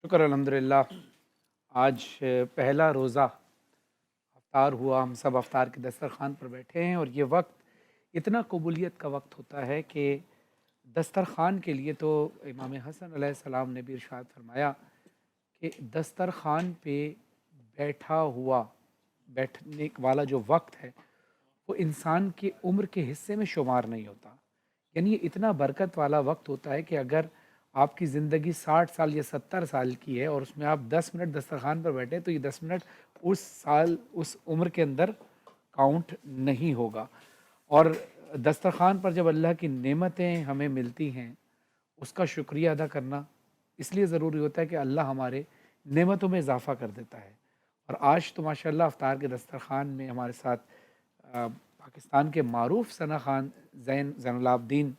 شکر الحمدللہ۔ آج پہلا روزہ افطار ہوا، ہم سب افطار کے دسترخوان پر بیٹھے ہیں، اور یہ وقت اتنا قبولیت کا وقت ہوتا ہے کہ دسترخوان کے لیے تو امام حسن علیہ السلام نے بھی ارشاد فرمایا کہ دسترخوان پہ بیٹھا ہوا بیٹھنے والا جو وقت ہے وہ انسان کی عمر کے حصے میں شمار نہیں ہوتا۔ یعنی یہ اتنا برکت والا وقت ہوتا ہے کہ اگر آپ کی زندگی 60 سال یا 70 سال کی ہے اور اس میں آپ 10 منٹ دسترخوان پر بیٹھے تو یہ 10 منٹ اس سال اس عمر کے اندر کاؤنٹ نہیں ہوگا۔ اور دسترخوان پر جب اللہ کی نعمتیں ہمیں ملتی ہیں اس کا شکریہ ادا کرنا اس لیے ضروری ہوتا ہے کہ اللہ ہمارے نعمتوں میں اضافہ کر دیتا ہے۔ اور آج تو ماشاءاللہ افطار کے دسترخوان میں ہمارے ساتھ پاکستان کے معروف ثنا خان زین العابدین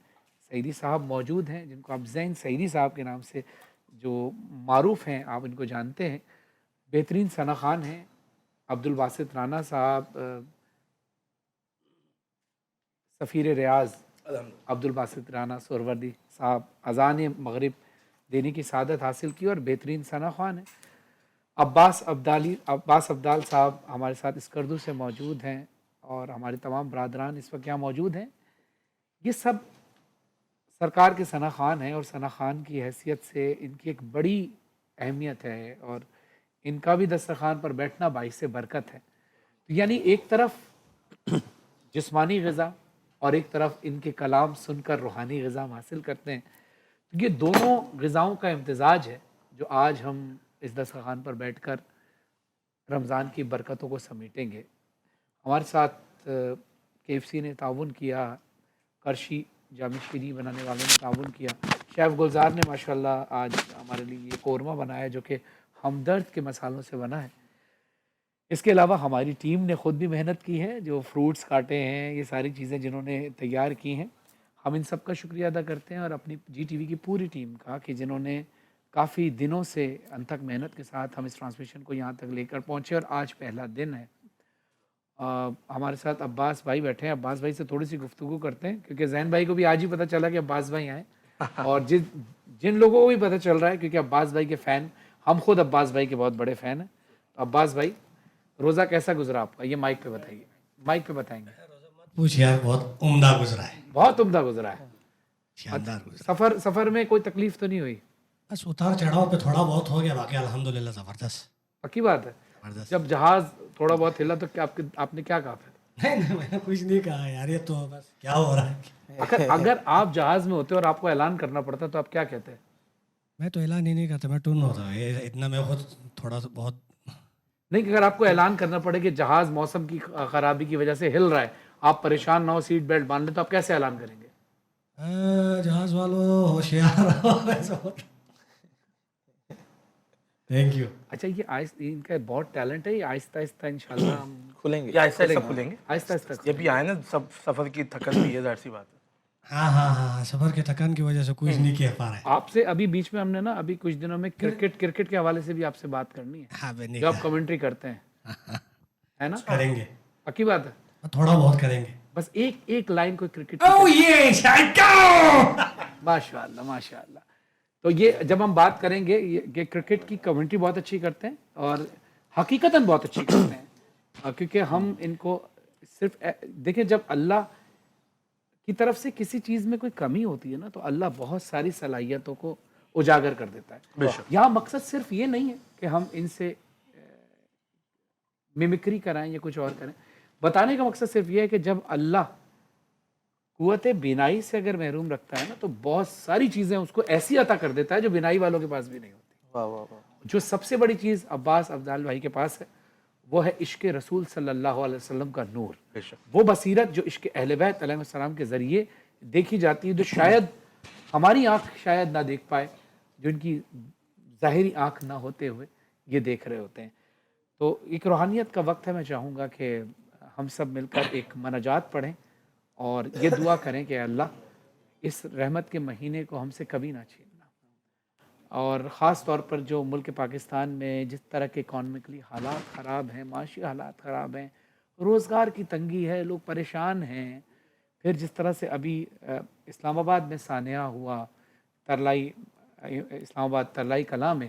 سعیدی صاحب موجود ہیں، جن کو آپ زین سعیدی صاحب کے نام سے جو معروف ہیں، آپ ان کو جانتے ہیں۔ بہترین ثنا خان ہیں۔ عبد الباسط رانا صاحب، سفیر ریاض عبد الباسط رانا سہروردی صاحب، اذان مغرب دینے کی سعادت حاصل کی اور بہترین ثنا خان ہیں۔ عباس عبدال صاحب ہمارے ساتھ اسکردو سے موجود ہیں، اور ہمارے تمام برادران اس وقت یہاں موجود ہیں۔ یہ سب سرکار کے ثنا خان ہیں، اور ثنا خان کی حیثیت سے ان کی ایک بڑی اہمیت ہے، اور ان کا بھی دسترخوان پر بیٹھنا باعث برکت ہے۔ یعنی ایک طرف جسمانی غذا اور ایک طرف ان کے کلام سن کر روحانی غذا ہم حاصل کرتے ہیں۔ تو یہ دونوں غذاؤں کا امتزاج ہے جو آج ہم اس دسترخوان پر بیٹھ کر رمضان کی برکتوں کو سمیٹیں گے۔ ہمارے ساتھ کے ایف سی نے تعاون کیا، کرشی جامع شیریں بنانے والوں نے تعاون کیا، شیف گلزار نے ماشاءاللہ آج ہمارے لیے یہ قورمہ بنایا جو کہ ہمدرد کے مسالوں سے بنا ہے۔ اس کے علاوہ ہماری ٹیم نے خود بھی محنت کی ہے، جو فروٹس کاٹے ہیں، یہ ساری چیزیں جنہوں نے تیار کی ہیں، ہم ان سب کا شکریہ ادا کرتے ہیں، اور اپنی جی ٹی وی کی پوری ٹیم کا کہ جنہوں نے کافی دنوں سے انتھک محنت کے ساتھ ہم اس ٹرانسمیشن کو یہاں تک لے کر پہنچے، اور آج پہلا دن ہے۔ ہمارے ساتھ عباس بھائی بیٹھے ہیں، عباس بھائی سے تھوڑی سی گفتگو کرتے ہیں کیونکہ زین بھائی کو بھی آج ہی پتہ چلا کہ عباس بھائی آئے، اور جن لوگوں کو بھی پتہ چل رہا ہے کیونکہ عباس بھائی کے فین، ہم خود عباس بھائی کے بہت بڑے فین ہیں۔ تو عباس بھائی، روزہ کیسا گزرا آپ کا؟ یہ مائک پہ بتائیے، مائک پہ بتائیں گے۔ پوچھ یار، بہت عمدہ گزرا ہے، بہت عمدہ گزرا ہے۔ شاندار گزرا ہے۔ سفر میں کوئی تکلیف تو نہیں ہوئی؟ بس اتار چڑھاؤ پہ تھوڑا بہت ہو گیا، باقی الحمدللہ زبردست پکی بات ہے؟ زبردست۔ جب جہاز تھوڑا بہت ہلا تو کیا آپ نے کیا کہا پھر؟ نہیں میں نے کچھ نہیں کہا یار، یہ تو بس کیا ہو رہا ہے۔ اگر آپ جہاز میں ہوتے اور آپ کو اعلان کرنا پڑتا تو آپ کیا کہتے؟ میں تو اعلان ہی نہیں کرتا، میں ٹون ہوتا ہوں، یہ اتنا میں خود تھوڑا سا بہت۔ نہیں کہ اگر آپ کو اعلان کرنا پڑے کہ جہاز موسم کی خرابی کی وجہ سے ہل رہا ہے، آپ پریشان نہ ہو، سیٹ بیلٹ باندھ لیں، تو آپ کیسے اعلان کریں گے؟ جہاز والوں ہوشیار رہو، ایسا ہوتا۔ Thank you. اچھا، یہ ان کا بہت ٹیلنٹ ہے، یہ آہستہ آہستہ انشاءاللہ ہم کھلیں گے، یہ آہستہ آہستہ کھلیں گے، آہستہ آہستہ جب بھی آئے نا سب سفر کی تھکن بھی ہے، ظاہر سی بات ہے۔ ہاں سفر کے تھکان کی وجہ سے کچھ نہیں کہہ پا رہے۔ آپ سے ابھی بیچ میں ہم نے نا ابھی کچھ دنوں میں کرکٹ کے حوالے سے بھی آپ سے بات کرنی ہے، ہاں میں نہیں جو آپ کہا، کمنٹری کرتے ہیں، ہے نا؟ کریں گے، پکی بات ہے؟ تھوڑا بہت کریں گے۔ بس ایک لائن کوئی کرکٹ او یہ ماشاء اللہ ماشاء اللہ۔ تو یہ جب ہم بات کریں گے، یہ کرکٹ کی کمنٹری بہت اچھی کرتے ہیں اور حقیقتاً بہت اچھی کرتے ہیں، کیونکہ ہم ان کو صرف دیکھیں، جب اللہ کی طرف سے کسی چیز میں کوئی کمی ہوتی ہے نا تو اللہ بہت ساری صلاحیتوں کو اجاگر کر دیتا ہے۔ یہاں مقصد صرف یہ نہیں ہے کہ ہم ان سے میمکری کرائیں یا کچھ اور کریں، بتانے کا مقصد صرف یہ ہے کہ جب اللہ قوت بینائی سے اگر محروم رکھتا ہے نا تو بہت ساری چیزیں اس کو ایسی عطا کر دیتا ہے جو بینائی والوں کے پاس بھی نہیں ہوتی۔ واہ واہ واہ۔ جو سب سے بڑی چیز عباس عبدال بھائی کے پاس ہے وہ ہے عشق رسول صلی اللہ علیہ وسلم کا نور، بے شک۔ وہ بصیرت جو عشق اہل بیت علیہ السلام کے ذریعے دیکھی جاتی ہے، جو شاید ہماری آنکھ شاید نہ دیکھ پائے، جو ان کی ظاہری آنکھ نہ ہوتے ہوئے یہ دیکھ رہے ہوتے ہیں۔ تو ایک روحانیت کا وقت ہے، میں چاہوں گا کہ ہم سب مل کر ایک مناجات پڑھیں اور یہ دعا کریں کہ اللہ اس رحمت کے مہینے کو ہم سے کبھی نہ چھیننا، اور خاص طور پر جو ملک پاکستان میں جس طرح کے اکانومکلی حالات خراب ہیں، معاشی حالات خراب ہیں، روزگار کی تنگی ہے، لوگ پریشان ہیں، پھر جس طرح سے ابھی اسلام آباد میں سانحہ ہوا، اسلام آباد ترلائی کلاں میں،